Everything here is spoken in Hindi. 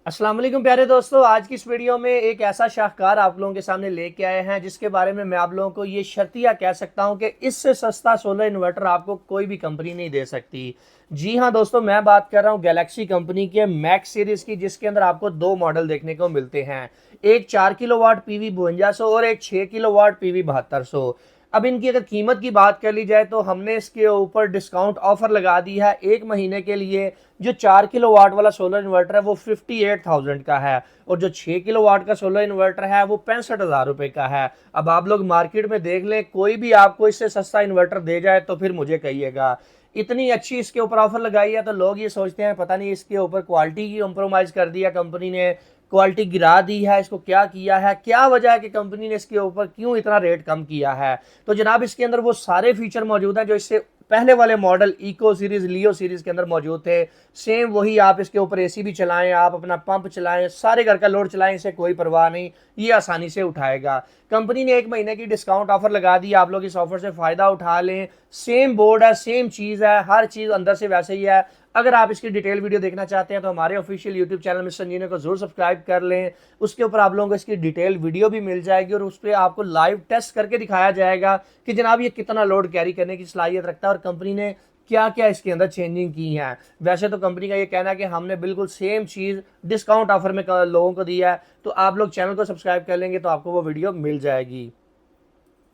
अस्सलाम वालेकुम प्यारे दोस्तों, आज की इस वीडियो में एक ऐसा शाहकार आप लोगों के सामने लेके आए हैं जिसके बारे में मैं आप लोगों को ये शर्तिया कह सकता हूं कि इससे सस्ता सोलर इन्वर्टर आपको कोई भी कंपनी नहीं दे सकती। जी हाँ दोस्तों, मैं बात कर रहा हूं गैलेक्सी कंपनी के मैक्स सीरीज की, जिसके अंदर आपको दो मॉडल देखने को मिलते हैं। एक 4 किलोवाट पीवी 5200 और एक 6 किलोवाट पीवी 7200। अब इनकी अगर कीमत की बात कर ली जाए तो हमने इसके ऊपर डिस्काउंट ऑफर लगा दी है एक महीने के लिए। जो 4 किलोवाट वाला सोलर इन्वर्टर है वो 58,000 का है, और जो 6 किलोवाट का सोलर इन्वर्टर है वो 65,000 रुपए का है। अब आप लोग मार्केट में देख लें, कोई भी आपको इससे सस्ता इन्वर्टर दे जाए तो फिर मुझे कहिएगा। इतनी अच्छी इसके ऊपर ऑफर लगाई है तो लोग ये सोचते हैं पता नहीं इसके ऊपर क्वालिटी की कॉम्प्रोमाइज कर दिया कंपनी ने, क्वालिटी गिरा दी है, इसको क्या किया है, क्या वजह है कि कंपनी ने इसके ऊपर क्यों इतना रेट कम किया है। तो जनाब इसके अंदर वो सारे फीचर मौजूद हैं जो इससे पहले वाले मॉडल इको सीरीज लियो सीरीज के अंदर मौजूद थे। सेम वही, आप इसके ऊपर एसी भी चलाएं, आप अपना पंप चलाएं, सारे घर का लोड चलाएं, इसे कोई परवाह नहीं, ये आसानी से उठाएगा। कंपनी ने एक महीने की डिस्काउंट ऑफर लगा दी, आप लोग इस ऑफर से फायदा उठा लें। सेम बोर्ड है, सेम चीज है, हर चीज अंदर से वैसे ही है। अगर आप इसकी डिटेल वीडियो देखना चाहते हैं तो हमारे ऑफिशियल यूट्यूब चैनल मिस्टर संजीवनी को जरूर सब्सक्राइब कर लें। उसके ऊपर आप लोगों को इसकी डिटेल वीडियो भी मिल जाएगी और उस पर आपको लाइव टेस्ट करके दिखाया जाएगा कि जनाब ये कितना लोड कैरी करने की सलाहियत रखता है और कंपनी ने क्या क्या इसके अंदर चेंजिंग की है। वैसे तो कंपनी का ये कहना है कि हमने बिल्कुल सेम चीज डिस्काउंट ऑफर में लोगों को दी है, तो आप लोग चैनल को सब्सक्राइब कर लेंगे तो आपको वो वीडियो मिल जाएगी।